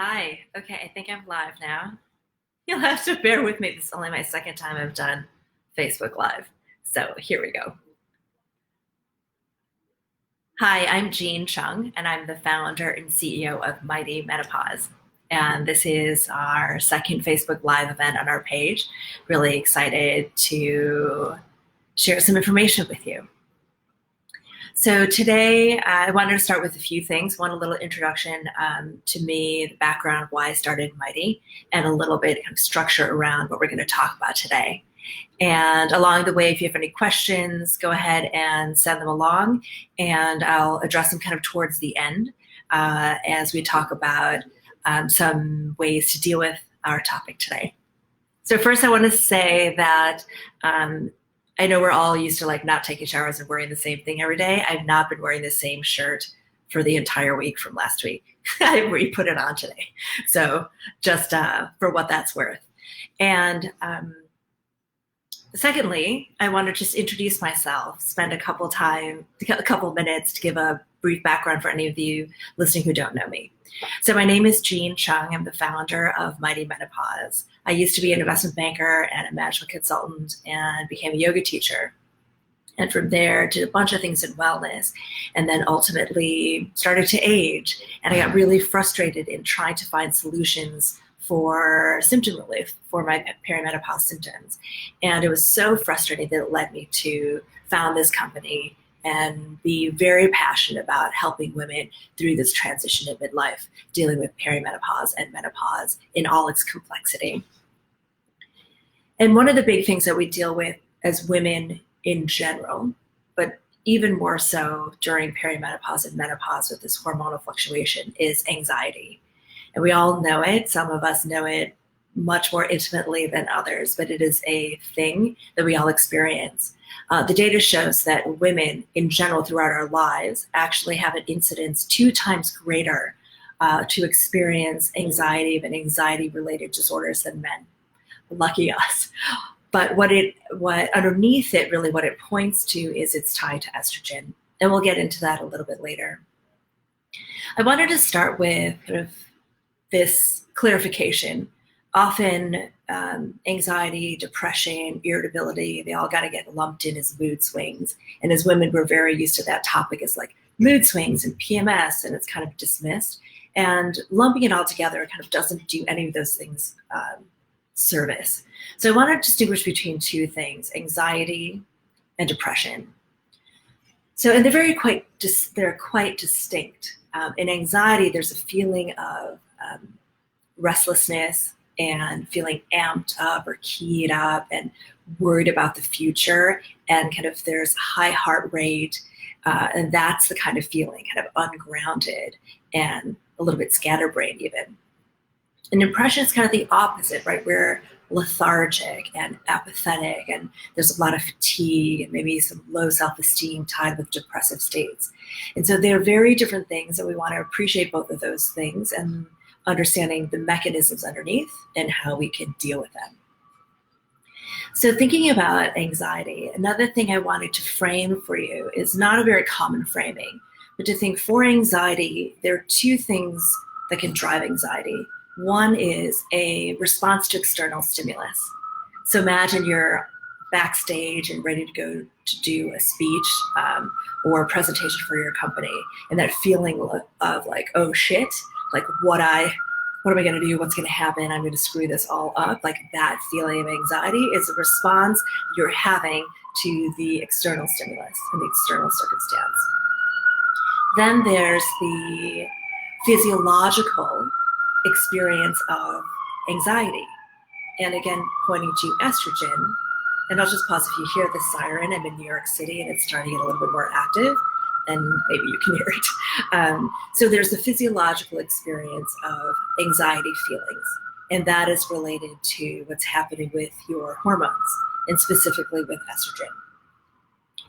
Hi. Okay, I think I'm live now. You'll have to bear with me. This is only my second time I've done Facebook Live. So here we go. Hi, I'm Jean Chung, and I'm the founder and CEO of Mighty Menopause. And this is our second Facebook Live event on our page. Really excited to share some information with you. So today I wanted to start with a few things. One, a little introduction to me, the background of why I started Mighty, and a little bit of structure around what we're going to talk about today. And along the way, if you have any questions, go ahead and send them along, and I'll address them kind of towards the end as we talk about some ways to deal with our topic today. So first, I want to say that I know we're all used to like not taking showers and wearing the same thing every day. I've not been wearing the same shirt for the entire week from last week. I re-put it on today. So just for what that's worth. And secondly, I want to just introduce myself, spend a couple minutes to give a brief background for any of you listening who don't know me. So my name is Jean Chung. I'm the founder of Mighty Menopause. I used to be an investment banker and a management consultant and became a yoga teacher. And from there, did a bunch of things in wellness, and then ultimately started to age. And I got really frustrated in trying to find solutions for symptom relief for my perimenopause symptoms. And it was so frustrating that it led me to found this company and be very passionate about helping women through this transition in midlife, dealing with perimenopause and menopause in all its complexity. And one of the big things that we deal with as women in general, but even more so during perimenopause and menopause with this hormonal fluctuation, is anxiety. And we all know it. Some of us know it much more intimately than others, but it is a thing that we all experience. The data shows that women in general throughout our lives actually have an incidence 2 times greater to experience anxiety and anxiety-related disorders than men. Lucky us. But what underneath it, really what it points to is it's tied to estrogen. And we'll get into that a little bit later. I wanted to start with sort of this clarification. Often anxiety, depression, irritability, they all got to get lumped in as mood swings. And as women, we're very used to that topic as like mood swings and PMS, and it's kind of dismissed. And lumping it all together kind of doesn't do any of those things service. So I want to distinguish between 2 things, anxiety and depression. So, and they're quite distinct. In anxiety, there's a feeling of restlessness and feeling amped up or keyed up and worried about the future, and kind of there's high heart rate, and that's the kind of feeling, kind of ungrounded and a little bit scatterbrained even. And depression is kind of the opposite, right? We're lethargic and apathetic, and there's a lot of fatigue and maybe some low self-esteem tied with depressive states. And so they're very different things, and we want to appreciate both of those things and understanding the mechanisms underneath and how we can deal with them. So thinking about anxiety, another thing I wanted to frame for you is not a very common framing, but to think for anxiety, there are 2 things that can drive anxiety. One is a response to external stimulus. So imagine you're backstage and ready to go to do a speech or a presentation for your company, and that feeling of like, oh shit, like what am I going to do? What's going to happen? I'm going to screw this all up. Like that feeling of anxiety is a response you're having to the external stimulus and the external circumstance. Then there's the physiological experience of anxiety. And again, pointing to estrogen. And I'll just pause if you hear the siren. I'm in New York City and it's starting to get a little bit more active, and maybe you can hear it. So there's the physiological experience of anxiety feelings, and that is related to what's happening with your hormones, and specifically with estrogen.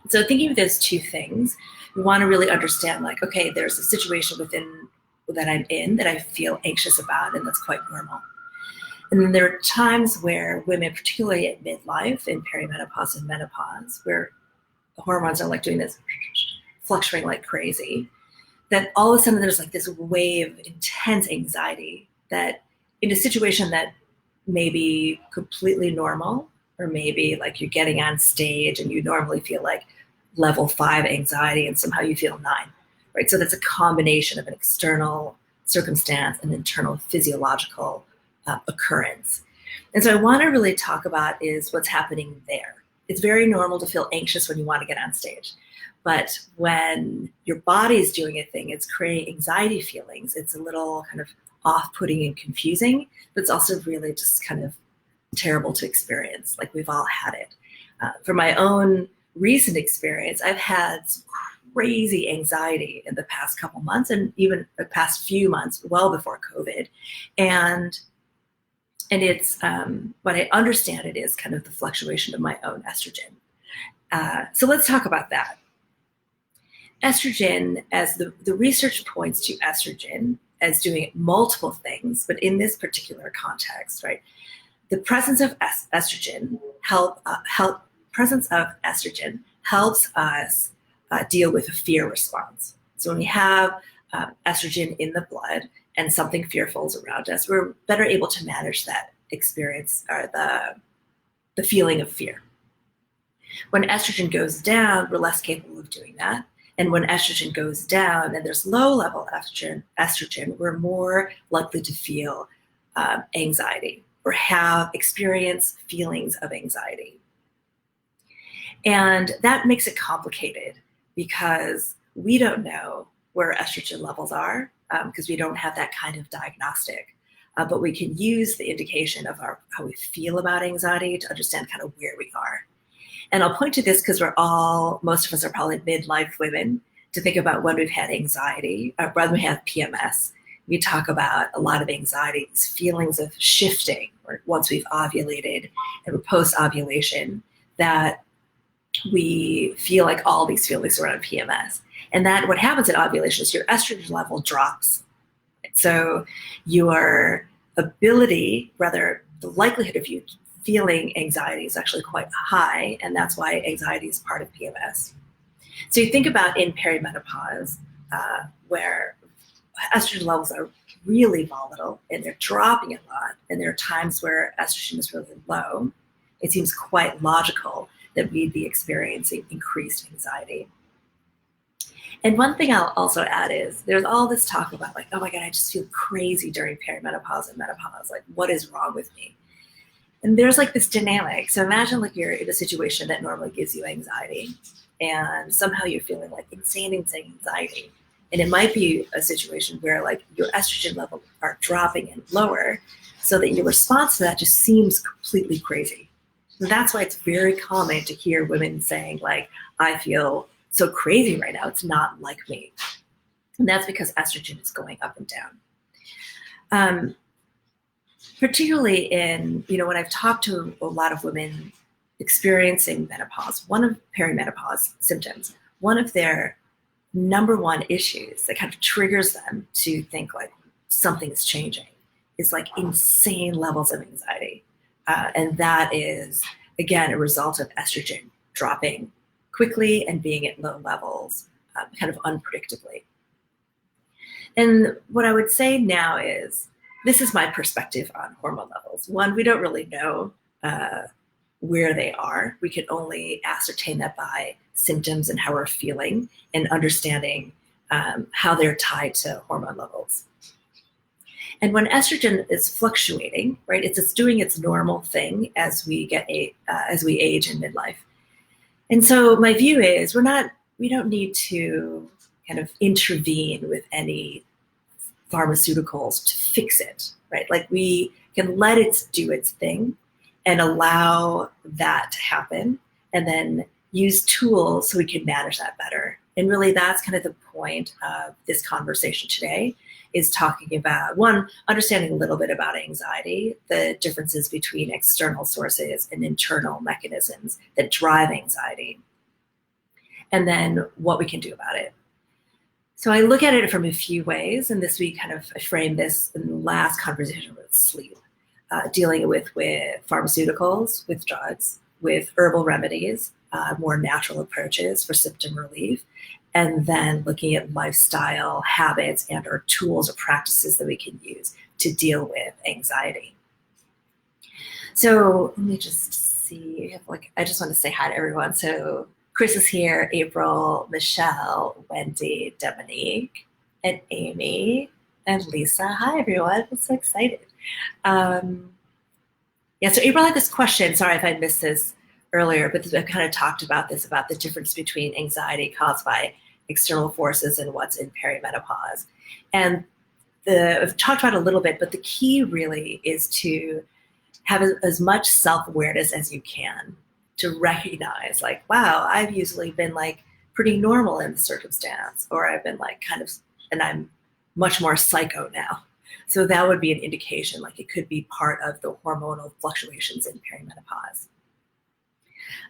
So thinking of those 2 things, we want to really understand like, okay, there's a situation that I'm in that I feel anxious about, and that's quite normal. And then there are times where women, particularly at midlife, in perimenopause and menopause, where the hormones are like doing this, fluctuating like crazy, that all of a sudden there's like this wave of intense anxiety that in a situation that may be completely normal, or maybe like you're getting on stage and you normally feel like level 5 anxiety and somehow you feel 9, right? So that's a combination of an external circumstance and internal physiological occurrence. And so I want to really talk about is what's happening there. It's very normal to feel anxious when you want to get on stage. But when your body is doing a thing, it's creating anxiety feelings. It's a little kind of off-putting and confusing, but it's also really just kind of terrible to experience. Like, we've all had it. For my own recent experience, I've had some crazy anxiety in the past couple months, and even the past few months, well before COVID. And it's what I understand it is kind of the fluctuation of my own estrogen. So let's talk about that. Estrogen, as the research points to estrogen as doing multiple things, but in this particular context, right? The presence of estrogen helps us deal with a fear response. So when we have estrogen in the blood and something fearful is around us, we're better able to manage that experience or the feeling of fear. When estrogen goes down, we're less capable of doing that. And when estrogen goes down and there's low level estrogen, we're more likely to feel anxiety or experience feelings of anxiety. And that makes it complicated because we don't know where estrogen levels are because we don't have that kind of diagnostic. But we can use the indication of how we feel about anxiety to understand kind of where we are. And I'll point to this because most of us are probably midlife women, to think about when we've had anxiety, or when we have PMS. We talk about a lot of anxiety, these feelings of shifting, or once we've ovulated and we're post-ovulation, that we feel like all these feelings around PMS. And that what happens at ovulation is your estrogen level drops. So your ability, rather the likelihood of you feeling anxiety is actually quite high, and that's why anxiety is part of PMS. So you think about in perimenopause, where estrogen levels are really volatile and they're dropping a lot, and there are times where estrogen is really low, it seems quite logical that we'd be experiencing increased anxiety. And one thing I'll also add is there's all this talk about like, oh my God, I just feel crazy during perimenopause and menopause. Like, what is wrong with me? And there's like this dynamic. So imagine like you're in a situation that normally gives you anxiety and somehow you're feeling like insane anxiety. And it might be a situation where like your estrogen levels are dropping and lower so that your response to that just seems completely crazy. And that's why it's very common to hear women saying like, I feel so crazy right now, it's not like me. And that's because estrogen is going up and down. Particularly when I've talked to a lot of women experiencing menopause, one of perimenopause symptoms, one of their number one issues that kind of triggers them to think like something's changing is like insane levels of anxiety. And that is, again, a result of estrogen dropping quickly and being at low levels, kind of unpredictably. And what I would say now is, this is my perspective on hormone levels. One, we don't really know where they are. We can only ascertain that by symptoms and how we're feeling and understanding how they're tied to hormone levels. And when estrogen is fluctuating, right, it's doing its normal thing as we age in midlife. And so my view is we don't need to kind of intervene with any pharmaceuticals to fix it, right? Like, we can let it do its thing and allow that to happen, and then use tools so we can manage that better. And really that's kind of the point of this conversation today, is talking about, one, understanding a little bit about anxiety, the differences between external sources and internal mechanisms that drive anxiety, and then what we can do about it. So I look at it from a few ways, and this week I framed this in the last conversation with sleep, dealing with pharmaceuticals, with drugs, with herbal remedies, more natural approaches for symptom relief, and then looking at lifestyle habits and or tools or practices that we can use to deal with anxiety. So let me just see, I just want to say hi to everyone. So Chris is here, April, Michelle, Wendy, Dominique, and Amy, and Lisa. Hi, everyone. I'm so excited. Yeah, so April had this question. Sorry if I missed this earlier, but I kind of talked about this, about the difference between anxiety caused by external forces and what's in perimenopause. And I've talked about it a little bit, but the key really is to have as much self-awareness as you can to recognize, like, wow, I've usually been like pretty normal in the circumstance, or I've been like and I'm much more psycho now. So that would be an indication, like it could be part of the hormonal fluctuations in perimenopause.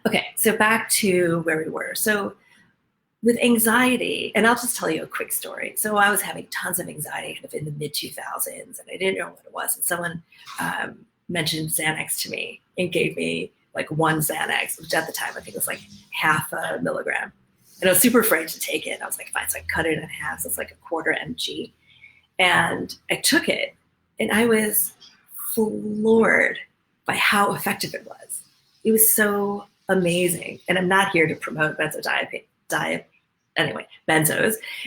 Okay, so back to where we were. So with anxiety, and I'll just tell you a quick story. So I was having tons of anxiety kind of in the mid 2000s, and I didn't know what it was. And someone mentioned Xanax to me and gave me like one Xanax, which at the time I think was like half a milligram. And I was super afraid to take it. I was like, fine, so I cut it in half. So it's like a quarter mg. And I took it, and I was floored by how effective it was. It was so amazing. And I'm not here to promote benzos,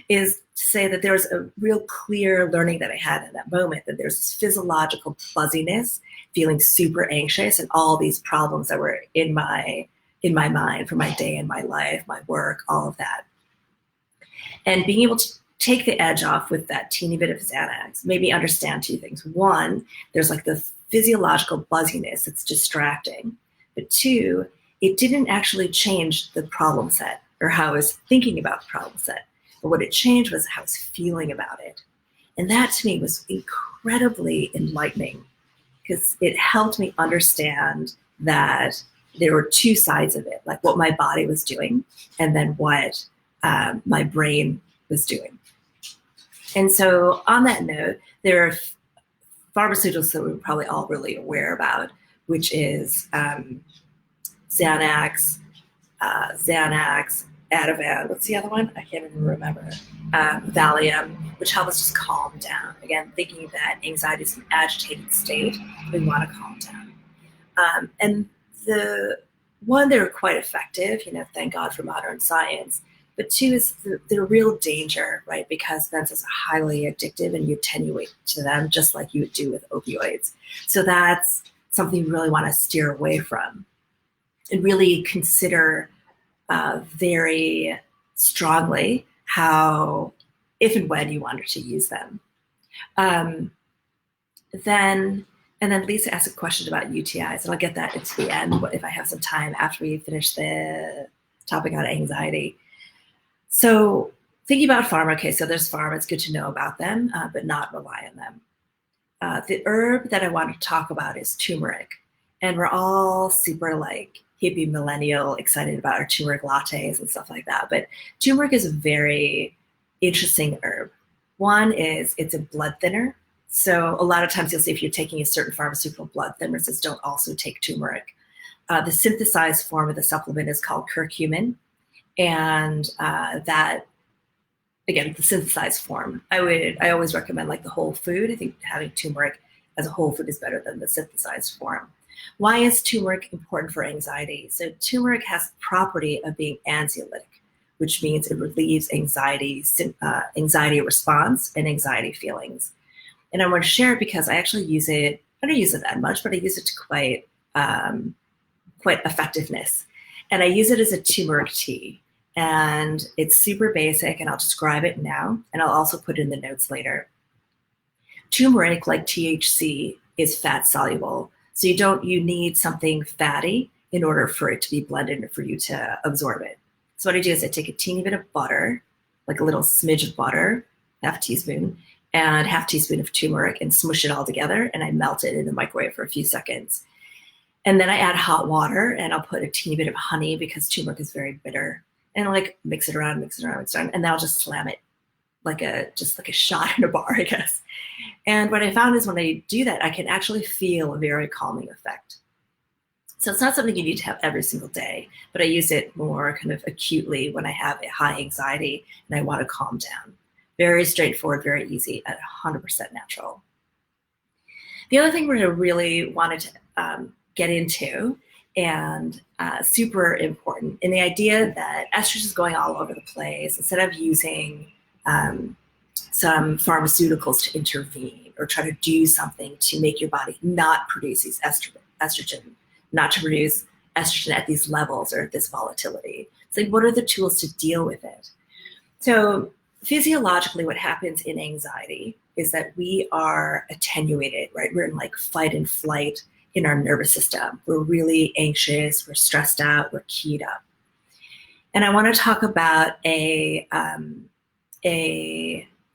is to say that there was a real clear learning that I had in that moment, that there's this physiological fuzziness, feeling super anxious, and all these problems that were in my mind for my day and my life, my work, all of that. And being able to take the edge off with that teeny bit of Xanax made me understand two things. One, there's like the physiological buzziness that's distracting. But two, it didn't actually change the problem set or how I was thinking about the problem set. But what it changed was how I was feeling about it. And that to me was incredibly enlightening, because it helped me understand that there were two sides of it, like what my body was doing and then what my brain was doing. And so on that note, there are pharmaceuticals that we're probably all really aware about, which is Xanax, Ativan. What's the other one? I can't even remember. Valium, which help us just calm down. Again, thinking that anxiety is an agitated state, we want to calm down. And the one, they're quite effective, thank God for modern science. But two is the real danger, right? Because benzos are highly addictive and you attenuate to them just like you would do with opioids. So that's something you really want to steer away from and really consider very strongly how, if and when you wanted to use them. Then Lisa asked a question about UTIs, and I'll get that into the end if I have some time after we finish the topic on anxiety. So thinking about pharma, okay, so there's pharma, it's good to know about them, but not rely on them. The herb that I want to talk about is turmeric. And we're all super like hippie millennial excited about our turmeric lattes and stuff like that. But turmeric is a very interesting herb. One is it's a blood thinner. So a lot of times you'll see if you're taking a certain pharmaceutical, blood thinners, says don't also take turmeric. The synthesized form of the supplement is called curcumin. And that, again, the synthesized form, I always recommend like the whole food. I think having turmeric as a whole food is better than the synthesized form. Why is turmeric important for anxiety? So turmeric has the property of being anxiolytic, which means it relieves anxiety response and anxiety feelings. And I want to share it because I actually use it. I don't use it that much, but I use it to quite effectiveness. And I use it as a turmeric tea. And it's super basic, and I'll describe it now, and I'll also put it in the notes later. Turmeric, like THC, is fat soluble. So you need something fatty in order for it to be blended and for you to absorb it. So what I do is I take a teeny bit of butter, like a little smidge of butter, half a teaspoon, and half teaspoon of turmeric, and smush it all together, and I melt it in the microwave for a few seconds. And then I add hot water, and I'll put a teeny bit of honey because turmeric is very bitter. And I'll like mix it around, and then I'll just slam it just like a shot in a bar, I guess. And what I found is when I do that, I can actually feel a very calming effect. So it's not something you need to have every single day, but I use it more kind of acutely when I have a high anxiety and I want to calm down. Very straightforward, very easy, and 100% natural. The other thing we're really wanted to get into, and super important, in the idea that estrogen is going all over the place, instead of using some pharmaceuticals to intervene or try to do something to make your body not produce these estrogen, not to produce estrogen at these levels or at this volatility. It's like, what are the tools to deal with it? So physiologically, what happens in anxiety is that we are attenuated, right? We're in like fight and flight in our nervous system. We're really anxious, we're stressed out, we're keyed up. And I want to talk about a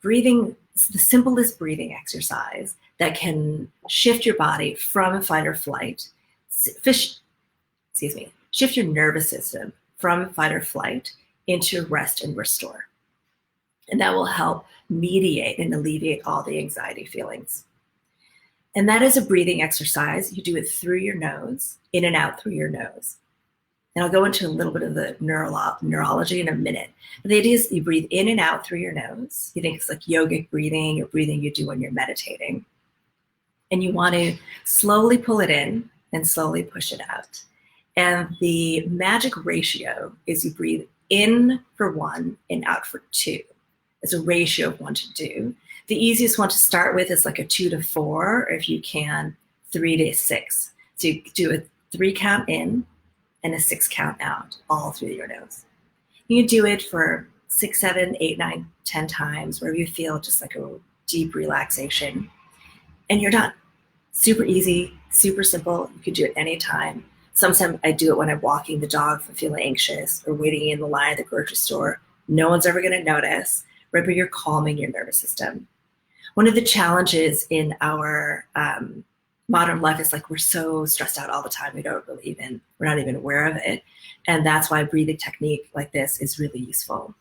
breathing, the simplest breathing exercise that can shift your body from fight or flight, shift your nervous system from fight or flight into rest and restore. And that will help mediate and alleviate all the anxiety feelings. And that is a breathing exercise. You do it through your nose, in and out through your nose. And I'll go into a little bit of the neurology in a minute. But the idea is you breathe in and out through your nose. You think it's like yogic breathing or breathing you do when you're meditating. And you want to slowly pull it in and slowly push it out. And the magic ratio is you breathe in for 1 and out for 2. It's a ratio of 1 to 2. The easiest one to start with is like a 2 to 4, or if you can, 3 to 6. So you do a 3 count in and a 6 count out, all through your nose. You can do it for 6, 7, 8, 9, 10 times, wherever you feel just like a deep relaxation, and you're done. Super easy, super simple. You can do it anytime. Sometimes I do it when I'm walking the dog if I'm feeling anxious or waiting in the line at the grocery store. No one's ever going to notice, right? But you're calming your nervous system. One of the challenges in our modern life is like we're so stressed out all the time. We're not even aware of it. And that's why a breathing technique like this is really useful.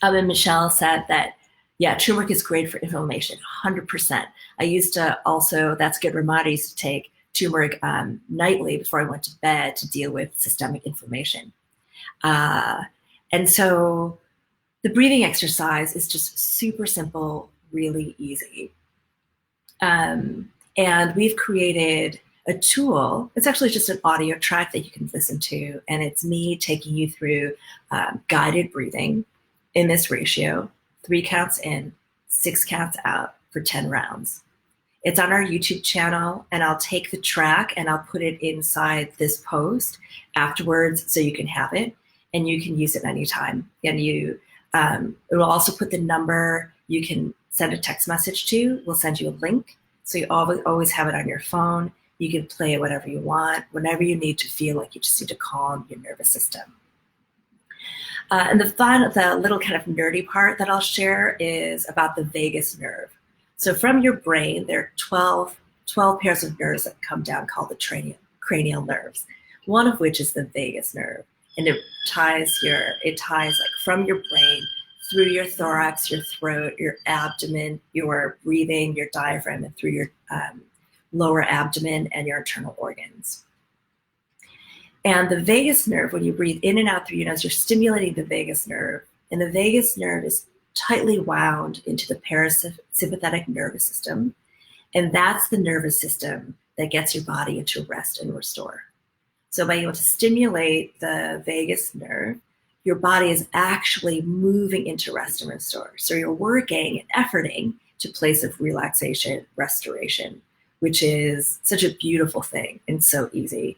And Michelle said that, yeah, turmeric is great for inflammation, 100%. I used to also, that's a good reminder, I used to take turmeric nightly before I went to bed to deal with systemic inflammation. And so the breathing exercise is just super simple, really easy. And we've created a tool. It's actually just an audio track that you can listen to. And it's me taking you through guided breathing in this ratio, 3 counts in, 6 counts out for 10 rounds. It's on our YouTube channel, and I'll take the track and I'll put it inside this post afterwards so you can have it and you can use it anytime. And it will also put the number you can send a text message to. We'll send you a link. So you always have it on your phone. You can play it whenever you want, whenever you need to feel like you just need to calm your nervous system. And the little kind of nerdy part that I'll share is about the vagus nerve. So from your brain, there are 12 pairs of nerves that come down called the cranial nerves, one of which is the vagus nerve. And it ties like from your brain through your thorax, your throat, your abdomen, your breathing, your diaphragm, and through your lower abdomen and your internal organs. And the vagus nerve, when you breathe in and out through your nose, you're stimulating the vagus nerve. And the vagus nerve is tightly wound into the parasympathetic nervous system. And that's the nervous system that gets your body into rest and restore. So by able to stimulate the vagus nerve, your body is actually moving into rest and restore. So you're working and efforting to a place of relaxation, restoration, which is such a beautiful thing and so easy.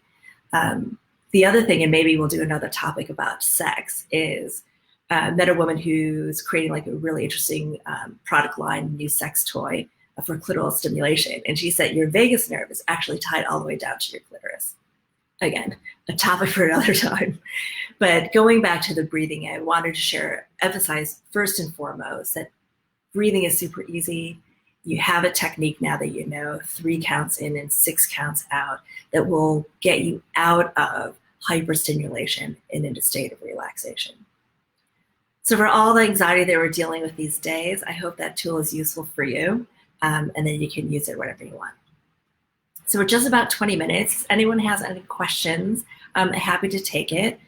The other thing, and maybe we'll do another topic about sex, is met a woman who's creating like a really interesting product line, new sex toy for clitoral stimulation. And she said your vagus nerve is actually tied all the way down to your clitoris. Again, a topic for another time. But going back to the breathing, I wanted to emphasize first and foremost that breathing is super easy. You have a technique now that you know, 3 counts in and 6 counts out, that will get you out of hyperstimulation and into a state of relaxation. So for all the anxiety that we're dealing with these days, I hope that tool is useful for you, and then you can use it whenever you want. So we're just about 20 minutes. If anyone has any questions, I'm happy to take it.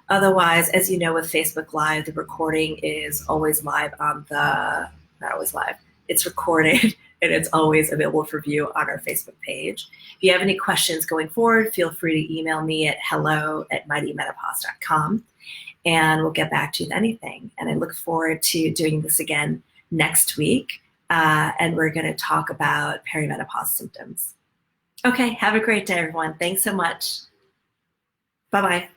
Otherwise, as you know, with Facebook Live, the recording is always live on the, not always live, it's recorded and it's always available for view on our Facebook page. If you have any questions going forward, feel free to email me at hello@mightymenopause.com and we'll get back to you with anything. And I look forward to doing this again next week. And we're going to talk about perimenopause symptoms. Okay, have a great day, everyone. Thanks so much. Bye-bye.